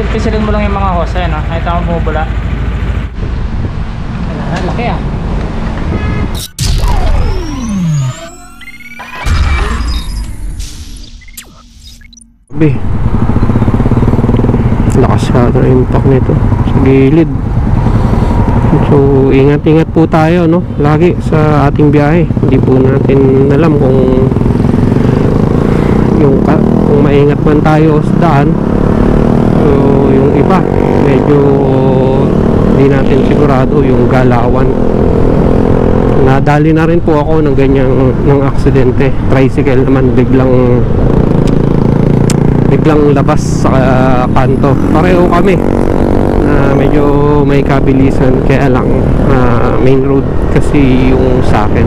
pisil-pisilin mo lang yung mga hose. Ayan, nakita mo bumubula. Ayan, laki ah. Be, lakas ka na impact nito sa gilid. So ingat-ingat po tayo, no, lagi sa ating biyahe. Hindi po natin alam kung maingat man tayo sa daan. So yung iba medyo hindi natin sigurado yung galawan. Nadali na rin po ako ng ganyang aksidente. Tricycle naman biglang labas sa kanto. Pareho kami, medyo may kabilisan, kaya lang main road kasi yung sa akin.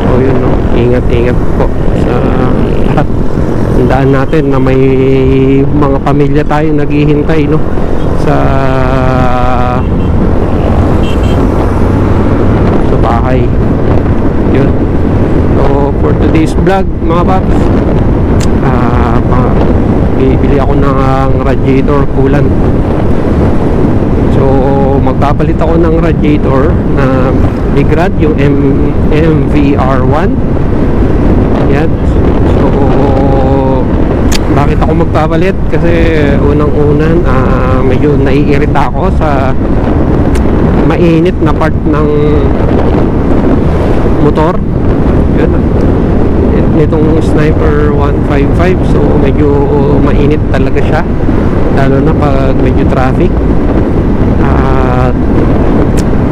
So yun, no, ingat-ingat po sa lahat. Tandaan natin na may mga pamilya tayo naghihintay, no, sa bahay. Yun. So for today's vlog, mga paps, bibili ako ng radiator coolant. So magpapalit ako ng radiator na Big Rad, yung MVR1. Yan. So bakit ako magpapalit? Kasi unang-unan medyo naiirita ako sa mainit na part ng motor. Yun, nitong Sniper 155. So medyo mainit talaga siya, lalo na pag medyo traffic. At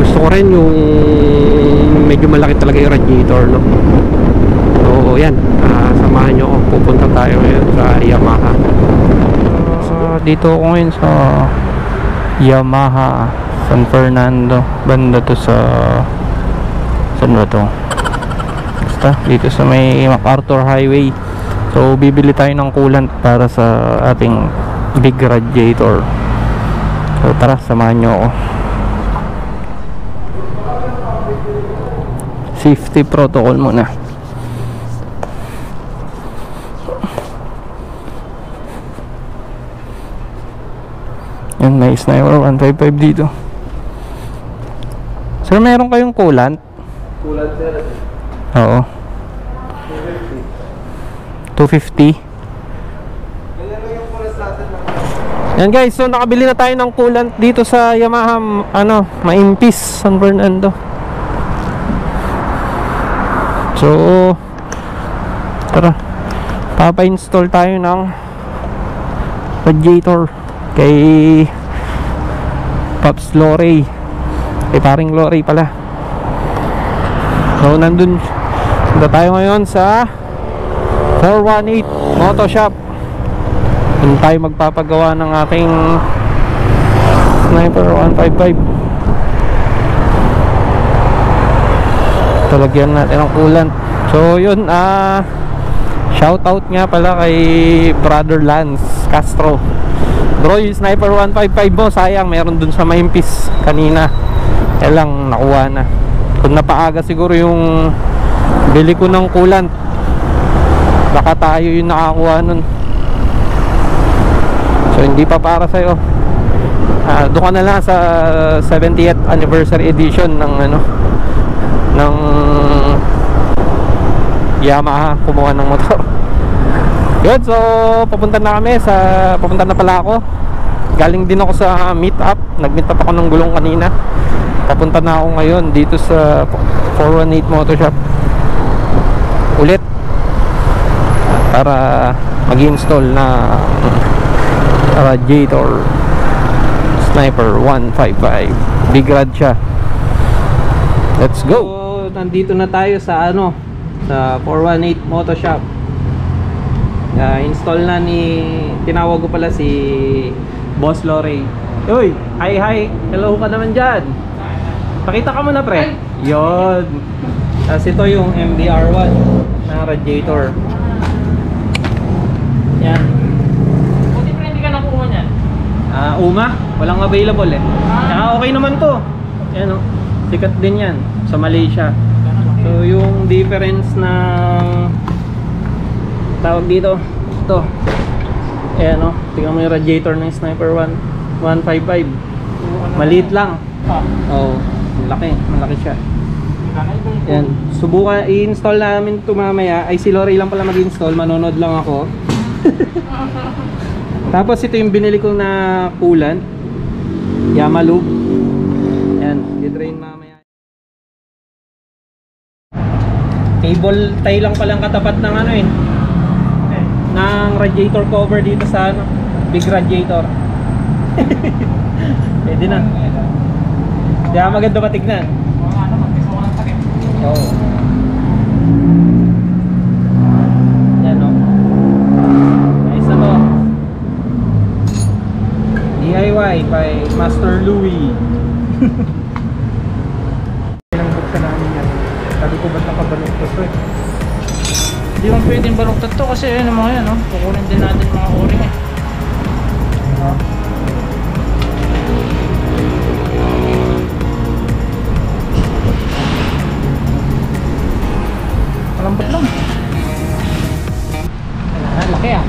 gusto ko rin yung medyo malaki talaga yung radiator, no? So yan, samahan nyo ako. Pupunta tayo ngayon sa Yamaha. Dito ako ngayon sa Yamaha San Fernando. Banda to sa saan ba to? Dito sa may MacArthur Highway. So bibili tayo ng coolant para sa ating big radiator. So tara, samahan nyo ako. Safety protocol muna. Yan, may Sniper 155 dito. Sir, meron kayong coolant? Coolant, sir. Oo. 250. Yan guys, so nakabili na tayo ng coolant dito sa Yamaha, Maimpis, San Fernando. So tara, papa-install tayo ng radiator kay Pops Lorey. Paring Lorey pala. So nandun tayo ngayon sa 418 Moto Shop. Doon tayo magpapagawa ng ating Sniper 155. Talagyan natin ang coolant. So yun, shout out nga pala kay Brother Lance Castro. Bro, yung Sniper 155 mo, sayang, meron dun sa Maimpis kanina. Kaya lang, nakuha na. Kung napaaga siguro yung bili ko ng coolant, baka tayo yung nakakuha nun. So hindi pa para sa'yo. Doon ka na lang sa 70th anniversary edition ng ng Yamaha, kumuha ng motor. Yun, so papunta na pala ako. Galing din ako sa meet up. Nag-meet up ako ng Gulong kanina. Papunta na ako ngayon dito sa 418 Moto Shop ulit para mag-install na radiator Sniper 155. Big rad siya. Let's go. So, nandito na tayo sa sa 418 Moto Shop. Install na tinawag ko pala si Boss Lorey. Uy, hi. Hello ka naman dyan. Pakita ka muna, pre. Yun. Tapos ito yung MVR1 na radiator. Yan. Buti pre, hindi ka nakuha niyan. Uma, walang available eh. Saka okay naman to. Yan, sikat din yan sa Malaysia. So yung difference ng tawag dito, ito Ayan o, tingnan mo yung radiator ng Sniper 155. Maliit lang. Oo, malaki siya. Ayan, subukan i-install namin ito mamaya. Ay si Lori lang pala mag-install, manonood lang ako. Tapos ito yung binili ko na coolant, Yamalube. Ayan, i-drain mamaya. Cable tie lang palang katapat ng ano ng radiator cover dito sa ano, big radiator. Pwede na. Kaya maganda patignan. Oo. Yan o. Nice na to. DIY by Master Louie. Pinangbuksan namin yan. Sabi ko ba't nakabaluktot to eh. Hindi mo pwedeng baluktot to kasi yun mga yan, no? Kukunin din natin mga o-ring eh. Malambot lang. Laki ah.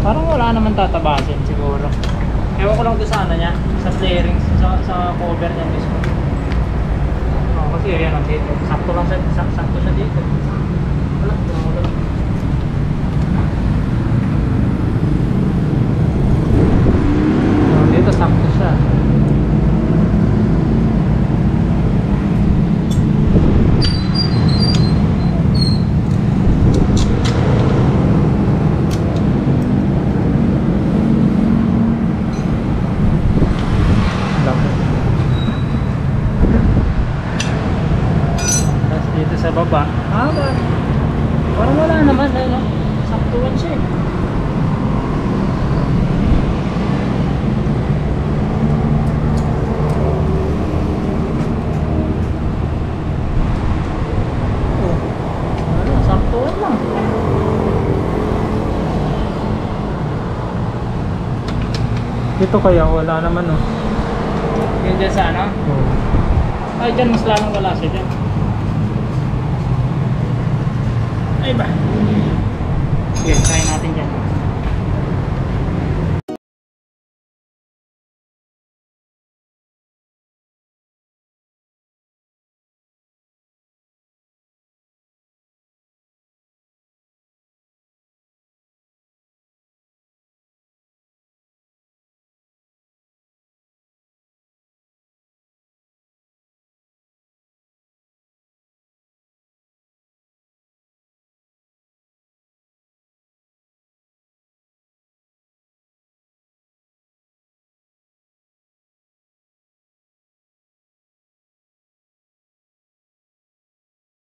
Parang wala naman tatabasin siguro. Ewan ko lang doon sa ano niya, sa steering, sa cover niya mismo. Kasi ayan ang dito. Sakto lang sakto siya dito. Wala, wala. Dito sakto siya. Sa baba. Ba? Parang wala naman, no? Saktuan siya eh. Oh. Ano, saktuan lang. Dito kaya wala naman, no? Yun dyan sa ano? Ay, dyan mas lalong wala siya dyan. Ay ba? Okay, try natin dyan.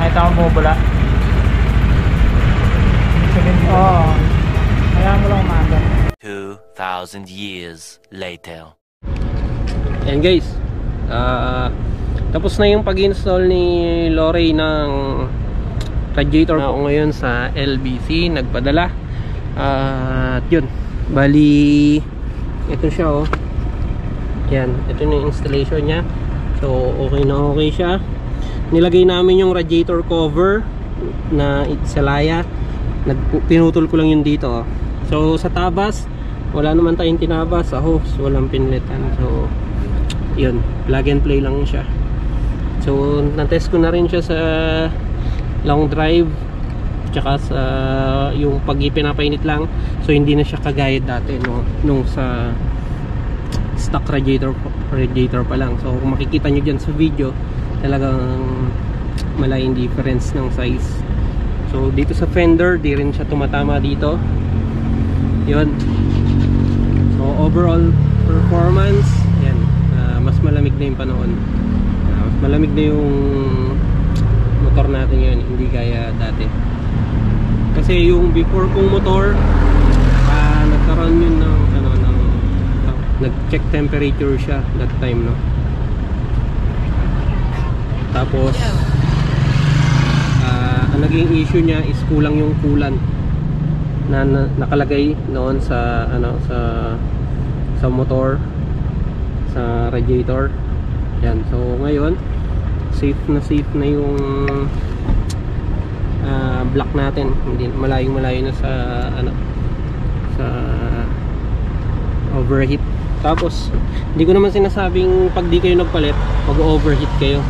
Nakita ko bumubula. Oo. Kaya mo lang umaga. 2,000 years later. Ayan guys, tapos na yung pag-install ni Lori ng radiator na ako ngayon sa LBC, nagpadala. At yun, bali ito siya oh. Yan, ito na yung installation nya. So okay na okay siya. Nilagay namin yung radiator cover na Salaya. Pinutol ko lang yun dito oh. So sa tabas, wala naman tayong tinabas. Sa hose, walang pinlitan. So yun, plug and play lang siya. So na-test ko na rin siya sa long drive, tsaka sa yung pag pinapainit lang. So hindi na siya kagaya dati no, nung sa stock radiator pa lang. So kung makikita nyo dyan sa video, talagang malaking difference ng size. So dito sa fender, di rin siya tumatama dito. Yun. So overall performance, yan, mas malamig na yung panahon. Mas malamig na yung motor natin yun, hindi gaya dati. Kasi yung before kong motor, nagkaroon yun ng ano, nag-check temperature siya that time, no. Tapos ang naging issue niya is kulang yung coolant na nakalagay noon sa ano, sa motor, sa radiator. Yan. So ngayon safe na yung block natin. Hindi malayo na sa ano, sa overheat. Tapos hindi ko naman sinasabing pag di kayo nagpalit mag-overheat kayo.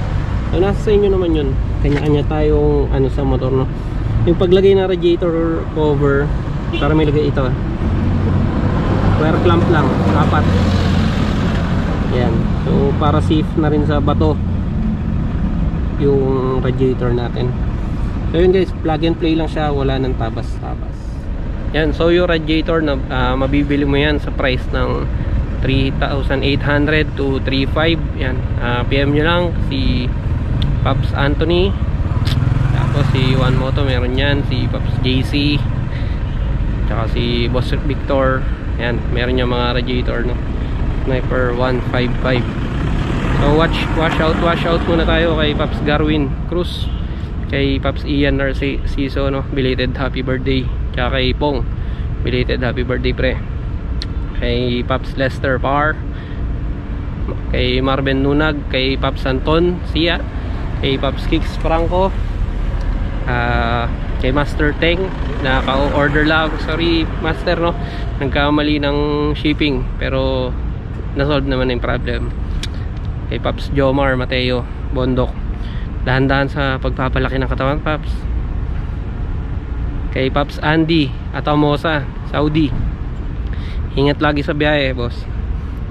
So nasa sa inyo naman yun. Kanya-kanya tayong ano sa motor, no. Yung paglagay ng radiator cover, para may lagay ito, wire clamp lang, 4. Yan. So para safe na rin sa bato yung radiator natin. So yun guys, plug and play lang siya, wala nang tabas-tabas. Yan, so yung radiator na mabibili mo yan sa price ng 3,800 to 3,500. Yan, PM nyo lang si Pops Anthony, tapos si One Moto meron yan, si Pops JC, tsaka si Boss Victor. Yan, meron niya mga radiator, no, Sniper 155. So wash out muna tayo kay Pops Garwin Cruz, kay Pops Ian Narciso, no, belated happy birthday. Tsaka kay Pong, belated happy birthday pre. Kay Pops Lester Parr, kay Marvin Nunag, kay Pops Anton Sia, kay Pops Kicks Franco, kay Master Teng na ka-order lang. Sorry Master, no, nagkamali ng shipping pero nasolve naman yung problem. Kay Pops Jomar Mateo Bondok, dahan-dahan sa pagpapalaki ng katawan Pops. Kay Pops Andy Atamosa Saudi, ingat lagi sa biyahe boss.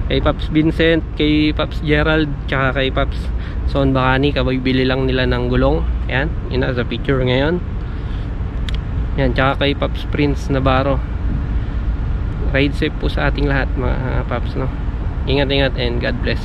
Kay Pops Vincent, kay Pops Gerald, tsaka kay Pops Son Bacani, kabibili lang nila ng gulong. Yan, yun na sa picture ngayon. Yan, tsaka kay Pops Prince Navarro. Ride safe po sa ating lahat mga Pops, no. Ingat and God bless.